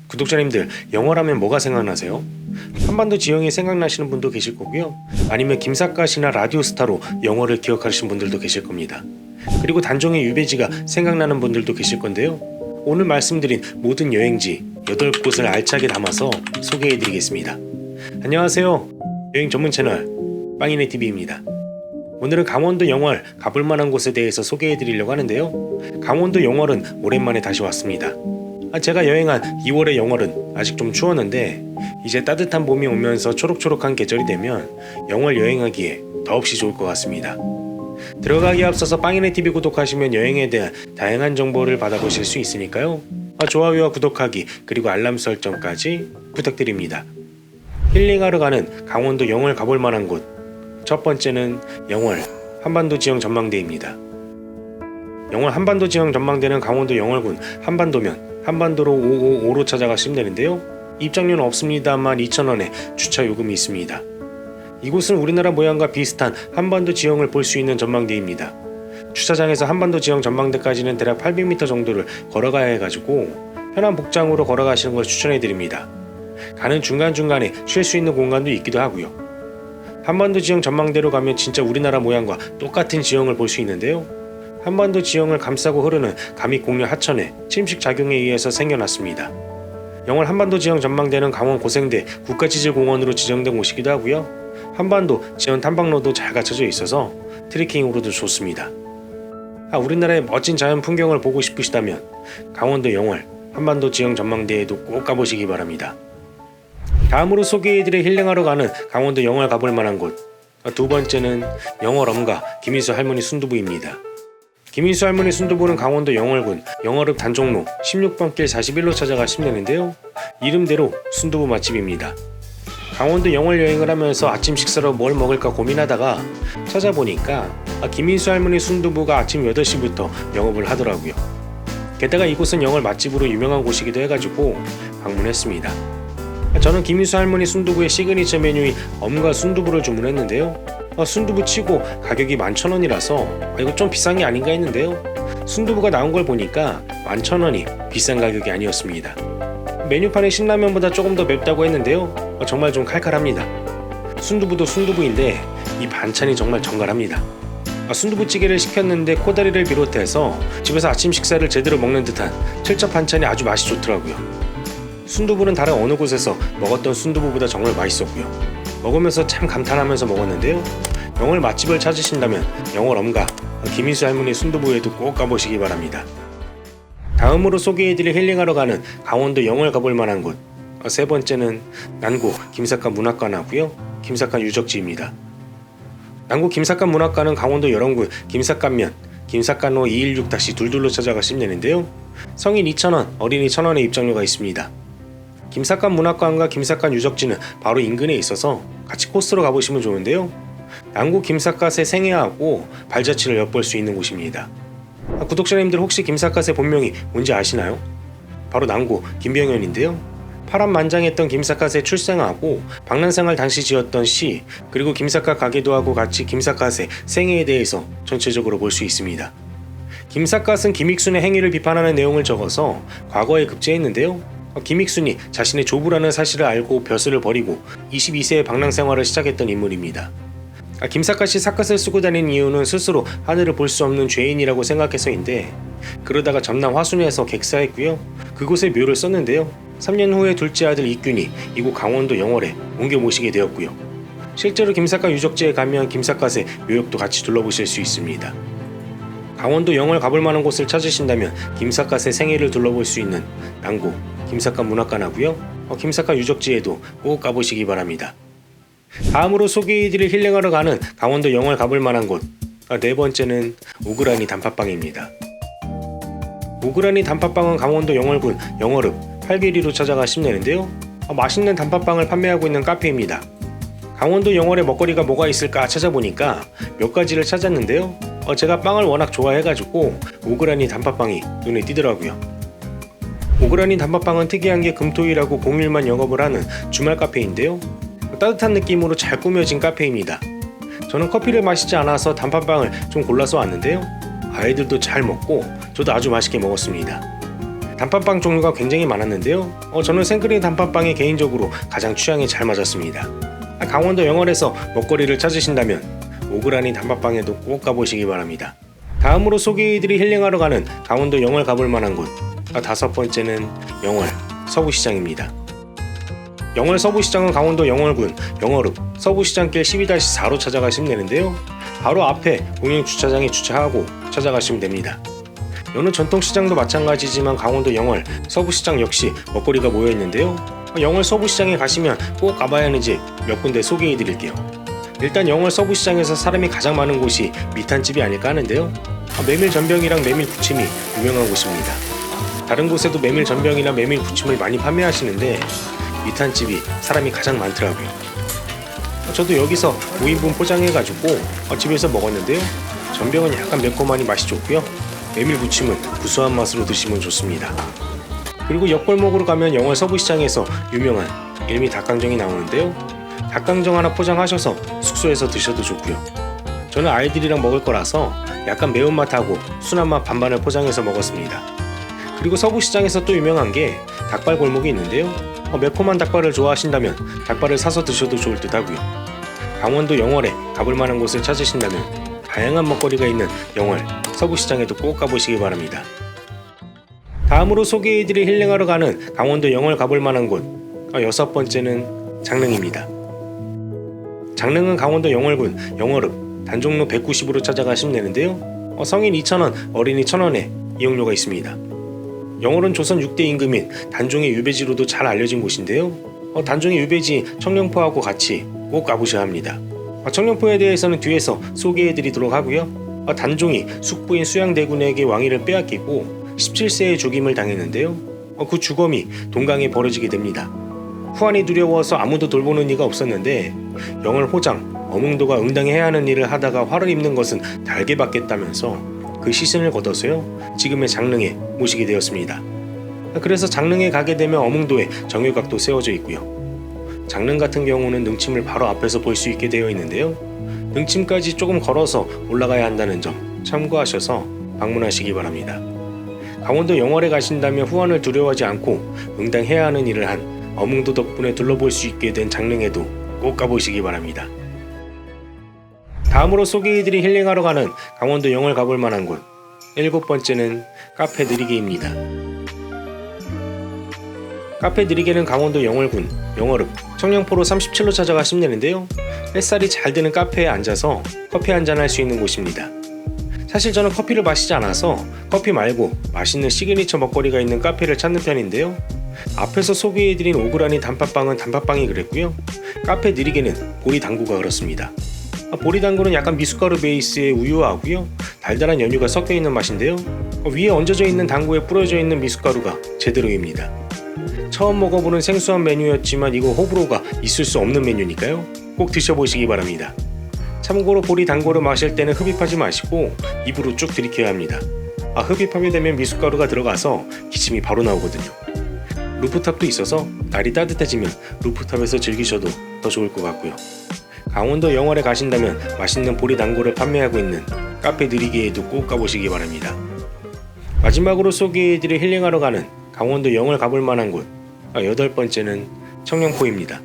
구독자님들, 영어라면 뭐가 생각나세요? 한반도 지형이 생각나시는 분도 계실 거고요. 아니면 김삿갓이나 라디오스타로 영어를 기억하시는 분들도 계실 겁니다. 그리고 단종의 유배지가 생각나는 분들도 계실 건데요. 오늘 말씀드린 모든 여행지 8곳을 알차게 담아서 소개해드리겠습니다. 안녕하세요. 여행 전문 채널 빵이네TV입니다. 오늘은 강원도 영월 가볼만한 곳에 대해서 소개해드리려고 하는데요. 강원도 영월은 오랜만에 다시 왔습니다. 제가 여행한 2월의 영월은 아직 좀 추웠는데 이제 따뜻한 봄이 오면서 초록초록한 계절이 되면 영월 여행하기에 더없이 좋을 것 같습니다. 들어가기에 앞서서 빵이네TV 구독하시면 여행에 대한 다양한 정보를 받아보실 수 있으니까요. 좋아요와 구독하기 그리고 알람 설정까지 부탁드립니다. 힐링하러 가는 강원도 영월 가볼만한 곳, 첫 번째는 영월 한반도 지형 전망대입니다. 영월 한반도 지형 전망대는 강원도 영월군 한반도면 한반도로 555로 찾아가시면 되는데요. 입장료는 없습니다만 2,000원의 주차 요금이 있습니다. 이곳은 우리나라 모양과 비슷한 한반도 지형을 볼 수 있는 전망대입니다. 주차장에서 한반도 지형 전망대까지는 대략 800m 정도를 걸어가야 해가지고 편한 복장으로 걸어가시는 걸 추천해드립니다. 가는 중간중간에 쉴 수 있는 공간도 있기도 하고요. 한반도 지형 전망대로 가면 진짜 우리나라 모양과 똑같은 지형을 볼 수 있는데요. 한반도 지형을 감싸고 흐르는 감익공유 하천의 침식 작용에 의해서 생겨났습니다. 영월 한반도 지형 전망대는 강원 고생대 국가지질공원으로 지정된 곳이기도 하고요. 한반도 지형 탐방로도 잘 갖춰져 있어서 트레킹으로도 좋습니다. 우리나라의 멋진 자연 풍경을 보고 싶으시다면 강원도 영월 한반도 지형 전망대에도 꼭 가보시기 바랍니다. 다음으로 소개해드릴 힐링하러 가는 강원도 영월 가볼 만한 곳, 두 번째는 영월 엄가 김인수 할머니 순두부입니다. 김인수 할머니 순두부는 강원도 영월군 영월읍 단종로 16번 길 41로 찾아가시면 되는데요. 이름대로 순두부 맛집입니다. 강원도 영월 여행을 하면서 아침 식사로 뭘 먹을까 고민하다가 찾아보니까 김인수 할머니 순두부가 아침 8시부터 영업을 하더라고요. 게다가 이곳은 영월 맛집으로 유명한 곳이기도 해가지고 방문했습니다. 저는 김인수 할머니 순두부의 시그니처 메뉴인 엄가 순두부를 주문했는데요. 순두부 치고 가격이 11,000원이라서 이거 좀 비싼 게 아닌가 했는데요. 순두부가 나온 걸 보니까 11,000원이 비싼 가격이 아니었습니다. 메뉴판에 신라면보다 조금 더 맵다고 했는데요. 정말 좀 칼칼합니다. 순두부도 순두부인데 이 반찬이 정말 정갈합니다. 순두부찌개를 시켰는데 코다리를 비롯해서 집에서 아침 식사를 제대로 먹는 듯한 철저 반찬이 아주 맛이 좋더라고요. 순두부는 다른 어느 곳에서 먹었던 순두부보다 정말 맛있었고요. 먹으면서 참 감탄하면서 먹었는데요. 영월 맛집을 찾으신다면 영월 엄가 김인수 할머니 순두부에도 꼭 가보시기 바랍니다. 다음으로 소개해드릴 힐링하러 가는 강원도 영월 가볼 만한 곳, 세 번째는 난고 김삿갓 문학관하고요. 김삿갓 유적지입니다. 난고 김삿갓 문학관은 강원도 열원군 김삿갓면 김삿갓로 216-22로 찾아가시면 되는데요. 성인 2,000원, 어린이 1,000원의 입장료가 있습니다. 김삿갓 문학관과 김삿갓 유적지는 바로 인근에 있어서 같이 코스로 가보시면 좋은데요. 난고 김삿갓의 생애하고 발자취를 엿볼 수 있는 곳입니다. 구독자님들 혹시 김삿갓의 본명이 뭔지 아시나요? 바로 난고 김병현인데요. 파란만장했던 김삿갓의 출생하고 방랑생활 당시 지었던 시, 그리고 김삿갓 가게도 하고 같이 김삿갓의 생애에 대해서 전체적으로 볼 수 있습니다. 김삿갓은 김익순의 행위를 비판하는 내용을 적어서 과거에 급제했는데요. 김익순이 자신의 조부라는 사실을 알고 벼슬을 버리고 22세에 방랑생활을 시작했던 인물입니다. 김삿갓이 삿갓을 쓰고 다니는 이유는 스스로 하늘을 볼 수 없는 죄인이라고 생각해서인데, 그러다가 전남 화순에서 객사했고요. 그곳에 묘를 썼는데요. 3년 후에 둘째 아들 이균이 이곳 강원도 영월에 옮겨 모시게 되었고요. 실제로 김삿갓 유적지에 가면 김삿갓의 묘역도 같이 둘러보실 수 있습니다. 강원도 영월 가볼 만한 곳을 찾으신다면 김삿갓의 생애를 둘러볼 수 있는 난고 김삿갓 문학관하고요. 김삿갓 유적지에도 꼭 가보시기 바랍니다. 다음으로 소개해드릴 힐링하러 가는 강원도 영월 가볼 만한 곳, 네 번째는 오그라니 단팥빵입니다. 오그라니 단팥빵은 강원도 영월군 영월읍 8비리로 찾아가시면 되는데요. 맛있는 단팥빵을 판매하고 있는 카페입니다. 강원도 영월에 먹거리가 뭐가 있을까 찾아보니까 몇 가지를 찾았는데요. 제가 빵을 워낙 좋아해가지고 오그라니 단팥빵이 눈에 띄더라고요. 오그라니 단팥빵은 특이한 게 금토일하고 공휴일만 영업을 하는 주말 카페인데요. 따뜻한 느낌으로 잘 꾸며진 카페입니다. 저는 커피를 마시지 않아서 단팥빵을 좀 골라서 왔는데요. 아이들도 잘 먹고 저도 아주 맛있게 먹었습니다. 단팥빵 종류가 굉장히 많았는데요. 저는 생크림 단팥빵이 개인적으로 가장 취향에 잘 맞았습니다. 강원도 영월에서 먹거리를 찾으신다면 오그라니 단팥빵에도 꼭 가보시기 바랍니다. 다음으로 소개해드릴 힐링하러 가는 강원도 영월 가볼 만한 곳, 다섯 번째는 영월 서부시장입니다. 영월 서부시장은 강원도 영월군 영월읍 서부시장길 12-4로 찾아가시면 되는데요. 바로 앞에 공영주차장에 주차하고 찾아가시면 됩니다. 여느 전통시장도 마찬가지지만 강원도 영월 서부시장 역시 먹거리가 모여있는데요. 영월 서부시장에 가시면 꼭 가봐야 하는 집 몇 군데 소개해 드릴게요. 일단 영월 서부시장에서 사람이 가장 많은 곳이 미탄집이 아닐까 하는데요. 메밀 전병이랑 메밀 부침이 유명한 곳입니다. 다른 곳에도 메밀 전병이나 메밀 부침을 많이 판매하시는데 미탄집이 사람이 가장 많더라고요. 저도 여기서 5인분 포장해가지고 집에서 먹었는데요. 전병은 약간 매콤하니 맛이 좋고요. 메밀 부침은 구수한 맛으로 드시면 좋습니다. 그리고 옆골목으로 가면 영월 서부시장에서 유명한 일미 닭강정이 나오는데요. 닭강정 하나 포장하셔서 숙소에서 드셔도 좋고요. 저는 아이들이랑 먹을 거라서 약간 매운맛하고 순한맛 반반을 포장해서 먹었습니다. 그리고 서부시장에서 또 유명한 게 닭발 골목이 있는데요. 매콤한 닭발을 좋아하신다면 닭발을 사서 드셔도 좋을 듯 하고요. 강원도 영월에 가볼 만한 곳을 찾으신다면 다양한 먹거리가 있는 영월 서부시장에도 꼭 가보시기 바랍니다. 다음으로 소개해드릴 힐링하러 가는 강원도 영월 가볼 만한 곳, 여섯 번째는 장릉입니다. 장릉은 강원도 영월군 영월읍 단종로 190으로 찾아가시면 되는데요. 성인 2,000원, 어린이 1,000원에 이용료가 있습니다. 영월은 조선 6대 임금인 단종의 유배지로도 잘 알려진 곳인데요. 단종의 유배지 청룡포하고 같이 꼭 가보셔야 합니다. 청룡포에 대해서는 뒤에서 소개해드리도록 하고요. 단종이 숙부인 수양대군에게 왕위를 빼앗기고 17세에 죽임을 당했는데요. 그 주검이 동강에 버려지게 됩니다. 후환이 두려워서 아무도 돌보는 이가 없었는데 영월 호장 어몽도가 응당해야 하는 일을 하다가 화를 입는 것은 달게 받겠다면서 그 시신을 걷어서요 지금의 장릉에 모시게 되었습니다. 그래서 장릉에 가게 되면 어몽도에 정유각도 세워져 있고요. 장릉 같은 경우는 능침을 바로 앞에서 볼 수 있게 되어 있는데요. 능침까지 조금 걸어서 올라가야 한다는 점 참고하셔서 방문하시기 바랍니다. 강원도 영월에 가신다면 후환을 두려워하지 않고 응당해야 하는 일을 한 어몽도 덕분에 둘러볼 수 있게 된 장릉에도 꼭 가보시기 바랍니다. 다음으로 소개해드릴 힐링하러 가는 강원도 영월 가볼 만한 곳, 일곱 번째는 카페 느리게입니다. 카페 느리게는 강원도 영월군 영월읍 청량포로 37로 찾아가시면 되는데요. 햇살이 잘 드는 카페에 앉아서 커피 한잔 할 수 있는 곳입니다. 사실 저는 커피를 마시지 않아서 커피 말고 맛있는 시그니처 먹거리가 있는 카페를 찾는 편인데요. 앞에서 소개해드린 오그라니 단팥빵은 단팥빵이 그랬고요. 카페 느리게는 보리당구가 그렇습니다. 보리당구는 약간 미숫가루 베이스의 우유하고요. 달달한 연유가 섞여있는 맛인데요. 위에 얹어져 있는 당구에 뿌려져 있는 미숫가루가 제대로입니다. 처음 먹어보는 생소한 메뉴였지만 이거 호불호가 있을 수 없는 메뉴니까요. 꼭 드셔보시기 바랍니다. 참고로 보리당구를 마실 때는 흡입하지 마시고 입으로 쭉 들이켜야 합니다. 흡입하게 되면 미숫가루가 들어가서 기침이 바로 나오거든요. 루프탑도 있어서 날이 따뜻해지면 루프탑에서 즐기셔도 더 좋을 것 같고요. 강원도 영월에 가신다면 맛있는 보리당구를 판매하고 있는 카페 느리게에도 꼭 가보시기 바랍니다. 마지막으로 소개해드릴 힐링하러 가는 강원도 영월 가볼 만한 곳, 여덟 번째는 청룡포입니다.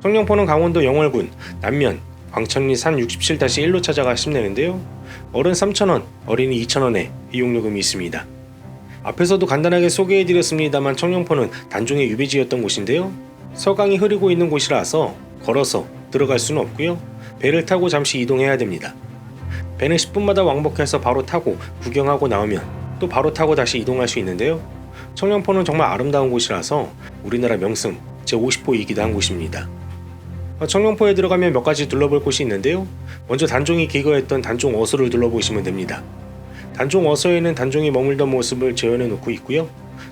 청룡포는 강원도 영월군 남면 광천리 산 67-1로 찾아가시면 되는데요. 어른 3,000원, 어린이 2,000원에 이용요금이 있습니다. 앞에서도 간단하게 소개해드렸습니다만 청룡포는 단종의 유배지였던 곳인데요. 서강이 흐르고 있는 곳이라서 걸어서 들어갈 수는 없고요. 배를 타고 잠시 이동해야 됩니다. 배는 10분마다 왕복해서 바로 타고 구경하고 나오면 또 바로 타고 다시 이동할 수 있는데요. 청룡포는 정말 아름다운 곳이라서 우리나라 명승 제50호이기도 한 곳입니다. 청룡포에 들어가면 몇 가지 둘러볼 곳이 있는데요. 먼저 단종이 기거했던 단종 어소를 둘러보시면 됩니다. 단종 어소에는 단종이 머물던 모습을 재현해 놓고 있고요.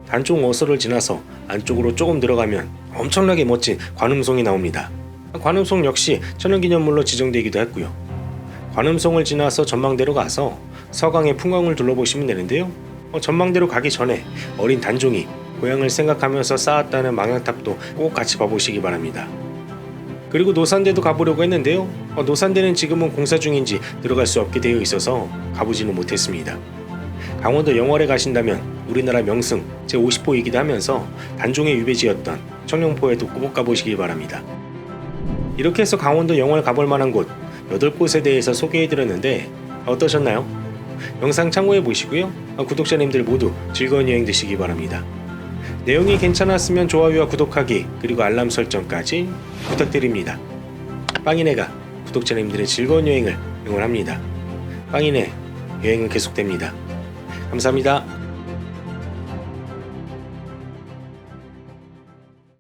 단종 어소를 지나서 안쪽으로 조금 들어가면 엄청나게 멋진 관음송이 나옵니다. 관음송 역시 천연기념물로 지정되기도 했고요. 관음송을 지나서 전망대로 가서 서강의 풍광을 둘러보시면 되는데요. 전망대로 가기 전에 어린 단종이 고향을 생각하면서 쌓았다는 망향탑도 꼭 같이 봐보시기 바랍니다. 그리고 노산대도 가보려고 했는데요. 노산대는 지금은 공사 중인지 들어갈 수 없게 되어 있어서 가보지는 못했습니다. 강원도 영월에 가신다면 우리나라 명승 제50호이기도 하면서 단종의 유배지였던 청룡포에도 꼭 가보시길 바랍니다. 이렇게 해서 강원도 영월 가볼 만한 곳 8곳에 대해서 소개해드렸는데 어떠셨나요? 영상 참고해 보시고요. 구독자님들 모두 즐거운 여행 되시기 바랍니다. 내용이 괜찮았으면 좋아요와 구독하기 그리고 알람 설정까지 부탁드립니다. 빵이네가 구독자님들의 즐거운 여행을 응원합니다. 빵이네 여행은 계속됩니다. 감사합니다.